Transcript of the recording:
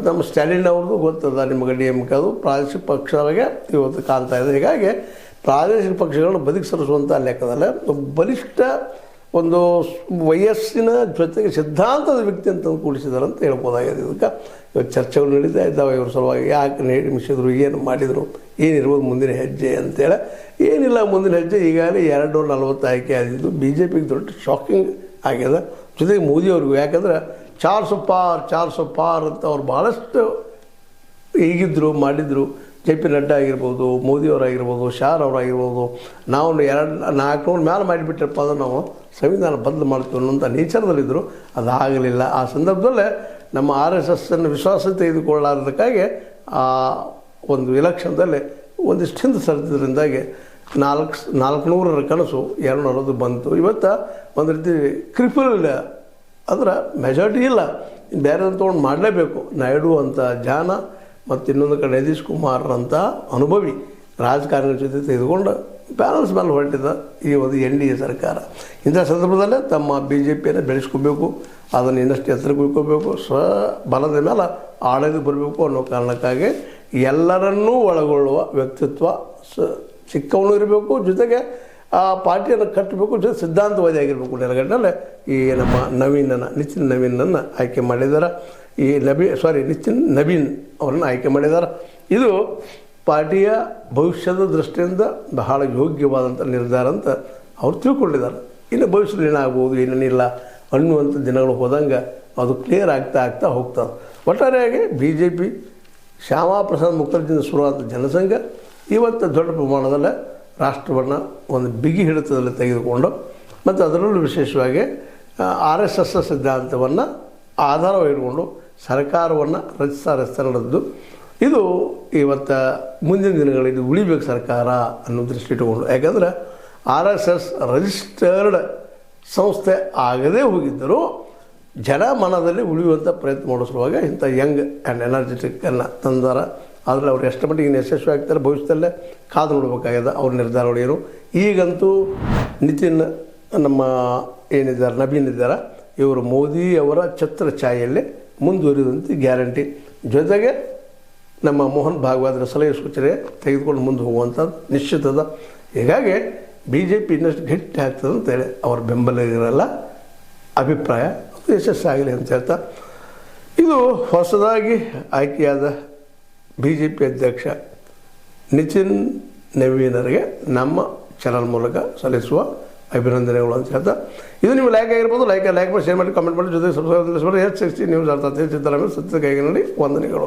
ನಮ್ಮ ಸ್ಟಾಲಿನ್ ಅವ್ರದ್ದು ಗೊತ್ತದ ನಿಮಗೆ ಡಿ ಎಮ್ ಕೆ ಅದು ಪ್ರಾದೇಶಿಕ ಪಕ್ಷಗಳಿಗೆ ಇವತ್ತು ಕಾಣ್ತಾ ಇದೆ. ಹೀಗಾಗಿ ಪ್ರಾದೇಶಿಕ ಪಕ್ಷಗಳನ್ನು ಬದುಕಿ ಸರಿಸುವಂಥ ಲೆಕ್ಕದಲ್ಲ ಬಲಿಷ್ಠ ಒಂದು ವಯಸ್ಸಿನ ಜೊತೆಗೆ ಸಿದ್ಧಾಂತದ ವ್ಯಕ್ತಿ ಅಂತ ಕೂಡಿಸಿದ್ದಾರೆ ಅಂತ ಹೇಳ್ಬೋದಾಗಿದೆ. ಇದಕ್ಕೆ ಇವತ್ತು ಚರ್ಚೆಗಳು ನಡೀತಾ ಇದ್ದಾವೆ. ಇವ್ರ ಸಲುವಾಗಿ ಯಾಕೆ ನೇಮಿಸಿದ್ರು, ಏನು ಮಾಡಿದರು, ಏನಿರ್ಬೋದು ಮುಂದಿನ ಹೆಜ್ಜೆ ಅಂತೇಳಿ. ಏನಿಲ್ಲ ಮುಂದಿನ ಹೆಜ್ಜೆ ಈಗಾಗಲೇ 240 ಆಯ್ಕೆ ಆಗಿದ್ದು BJPಗೆ ದೊಡ್ಡ ಶಾಕಿಂಗ್ ಆಗ್ಯದ. ಜೊತೆಗೆ ಮೋದಿಯವ್ರಿಗೂ, ಯಾಕಂದ್ರೆ 400 ಪಾರ್ ಅಂತ ಅವ್ರು ಭಾಳಷ್ಟು ಹೀಗಿದ್ದರು ಮಾಡಿದರು. JP ನಡ್ಡಾ ಆಗಿರ್ಬೋದು, ಮೋದಿಯವರಾಗಿರ್ಬೋದು, ಶಾರ್ ಅವರಾಗಿರ್ಬೋದು. ನಾವು 400 ಮೇಲೆ ಮಾಡಿಬಿಟ್ರಪ್ಪ ಅಂದ್ರೆ ನಾವು ಸಂವಿಧಾನ ಬದಲು ಮಾಡ್ತೀವಿ ಅನ್ನೋಂಥ ನೇಚರ್ದಲ್ಲಿದ್ದರು. ಅದಾಗಲಿಲ್ಲ. ಆ ಸಂದರ್ಭದಲ್ಲೇ ನಮ್ಮ RSSನ್ನು ವಿಶ್ವಾಸ ತೆಗೆದುಕೊಳ್ಳಾರ್ದಕ್ಕಾಗಿ ಆ ಒಂದು ಎಲೆಕ್ಷನ್ದಲ್ಲಿ ಒಂದಿಷ್ಟು ಹಿಂದೆ ಸರಿದ್ರಿಂದಾಗಿ 400ರ ಕನಸು 240 ಬಂತು. ಇವತ್ತು ಒಂದು ರೀತಿ ಕ್ರಿಪಲ್ ಇಲ್ಲ, ಅಂದ್ರೆ ಮೆಜಾರಿಟಿ ಇಲ್ಲ, ಬೇರೆ ತೊಗೊಂಡು ಮಾಡಲೇಬೇಕು. ನಾಯ್ಡು ಅಂತ ಜಾನ ಮತ್ತು ಇನ್ನೊಂದು ಕಡೆ ನಿತೀಶ್ ಕುಮಾರ್ ಅಂತ ಅನುಭವಿ ರಾಜಕಾರಣಿಗಳ ಜೊತೆ ತೆಗೆದುಕೊಂಡು ಬ್ಯಾಲೆನ್ಸ್ ಮೇಲೆ ಹೊರಟಿದ್ದ ಈ ಒಂದು NDA ಸರ್ಕಾರ. ಇಂಥ ಸಂದರ್ಭದಲ್ಲೇ ತಮ್ಮ BJPಯನ್ನು ಬೆಳೆಸ್ಕೋಬೇಕು, ಅದನ್ನು ಇನ್ನಷ್ಟು ಎತ್ತರಕ್ಕೆ ಹೋಗ್ಕೋಬೇಕು, ಸ್ವಬಲದ ಮೇಲೆ ಆಡಳಿತ ಬರಬೇಕು ಅನ್ನೋ ಕಾರಣಕ್ಕಾಗಿ ಎಲ್ಲರನ್ನೂ ಒಳಗೊಳ್ಳುವ ವ್ಯಕ್ತಿತ್ವ ಚಿಕ್ಕವನು ಇರಬೇಕು, ಜೊತೆಗೆ ಆ ಪಾರ್ಟಿಯನ್ನು ಕಟ್ಟಬೇಕು, ಜೊತೆ ಸಿದ್ಧಾಂತವಾದಿ ಆಗಿರಬೇಕು. ನೆಲಗಟ್ಟಲೆ ಈ ನಮ್ಮ ನಿತಿನ್ ನವೀನನ್ನು ಆಯ್ಕೆ ಮಾಡಿದ್ದಾರೆ. ಈ ನಿತಿನ್ ನವೀನ್ ಅವರನ್ನು ಆಯ್ಕೆ ಮಾಡಿದ್ದಾರೆ. ಇದು ಪಾರ್ಟಿಯ ಭವಿಷ್ಯದ ದೃಷ್ಟಿಯಿಂದ ಬಹಳ ಯೋಗ್ಯವಾದಂಥ ನಿರ್ಧಾರ ಅಂತ ಅವ್ರು ತಿಳ್ಕೊಂಡಿದ್ದಾರೆ. ಇನ್ನು ಭವಿಷ್ಯದಲ್ಲಿ ಏನಾಗ್ಬೋದು ಏನೇನಿಲ್ಲ ಅನ್ನುವಂಥ ದಿನಗಳು ಹೋದಂಗೆ ಅದು ಕ್ಲಿಯರ್ ಆಗ್ತಾ ಹೋಗ್ತದೆ. ಒಟ್ಟಾರೆಯಾಗಿ BJP ಶ್ಯಾಮಾಪ್ರಸಾದ್ ಮುಖರ್ಜಿಯಿಂದ ಶುರುವಾದ ಜನಸಂಘ ಇವತ್ತು ದೊಡ್ಡ ಪ್ರಮಾಣದಲ್ಲಿ ರಾಷ್ಟ್ರವನ್ನು ಒಂದು ಬಿಗಿ ಹಿಡಿತದಲ್ಲಿ ತೆಗೆದುಕೊಂಡು ಮತ್ತು ಅದರಲ್ಲೂ ವಿಶೇಷವಾಗಿ RSS ಸಿದ್ಧಾಂತವನ್ನು ಆಧಾರವಾಗಿಟ್ಕೊಂಡು ಸರ್ಕಾರವನ್ನು ರಚಿಸ್ತಾ ನಡೆದು ಇದು ಇವತ್ತು ಮುಂದಿನ ದಿನಗಳಲ್ಲಿ ಉಳಿಬೇಕು ಸರ್ಕಾರ ಅನ್ನೋ ದೃಷ್ಟಿ ಇಟ್ಟುಕೊಂಡು. ಯಾಕಂದರೆ RSS ರಿಜಿಸ್ಟರ್ಡ್ ಸಂಸ್ಥೆ ಆಗದೇ ಹೋಗಿದ್ದರೂ ಜನಮನದಲ್ಲಿ ಉಳಿಯುವಂಥ ಪ್ರಯತ್ನ ಮಾಡೋ ಸಲುವಾಗಿ ಇಂಥ ಯಂಗ್ ಆ್ಯಂಡ್ ಎನರ್ಜೆಟಿಕ್ಕನ್ನು ತಂದಾರ. ಆದರೆ ಅವ್ರು ಎಷ್ಟು ಮಟ್ಟಿಗೆ ಯಶಸ್ವಿ ಆಗ್ತಾರೆ ಭವಿಷ್ಯದಲ್ಲೇ ಕಾದು ನೋಡಬೇಕಾಗಿದೆ ಅವ್ರ ನಿರ್ಧಾರಗಳು ಏನು. ಈಗಂತೂ ನಿತಿನ್ ನಮ್ಮ ಏನಿದ್ದಾರೆ ನವೀನ್ ಇದ್ದಾರೆ, ಇವರು ಮೋದಿಯವರ ಛತ್ರ ಛಾಯೆಯಲ್ಲಿ ಮುಂದುವರಿಯುವಂತೆ ಗ್ಯಾರಂಟಿ. ಜೊತೆಗೆ ನಮ್ಮ ಮೋಹನ್ ಭಾಗವತರ ಸಲಹೆ ಸೂಚನೆ ತೆಗೆದುಕೊಂಡು ಮುಂದೆ ಹೋಗುವಂಥದ್ದು ನಿಶ್ಚಿತದ. ಹೀಗಾಗಿ BJP ಇನ್ನಷ್ಟು ಗಟ್ಟಿ ಆಗ್ತದೆ ಅಂತೇಳಿ ಅವ್ರ ಬೆಂಬಲಿಗರೆಲ್ಲ ಅಭಿಪ್ರಾಯ. ಯಶಸ್ಸಾಗಲಿ ಅಂತ ಹೇಳ್ತಾ ಇದು ಹೊಸದಾಗಿ ಆಯ್ಕೆಯಾದ BJP ಅಧ್ಯಕ್ಷ ನಿತಿನ್ ನವೀನರಿಗೆ ನಮ್ಮ ಚಾನಲ್ ಮೂಲಕ ಸಲ್ಲಿಸುವ ಅಭಿನಂದನೆಗಳು ಅಂತ ಹೇಳ್ತಾ ಇದು ನೀವು ಲೈಕ್ ಆಗಿರ್ಬೋದು. ಲೈಕ್ ಮಾಡಿ, ಶೇರ್ ಮಾಡಿ, ಕಾಮೆಂಟ್ ಮಾಡಿ, ಜೊತೆಗೆ ಸಬ್ಸ್ಕ್ರೈಬ್ ಮಾಡಿ. H60 ನ್ಯೂಸ್ ಅರ್ಥ ಸಿದ್ದರಾಮಯ್ಯ ಸತ್ಯ ಕೈಗೆ ನೋಡಿ ವಂದನೆಗಳು.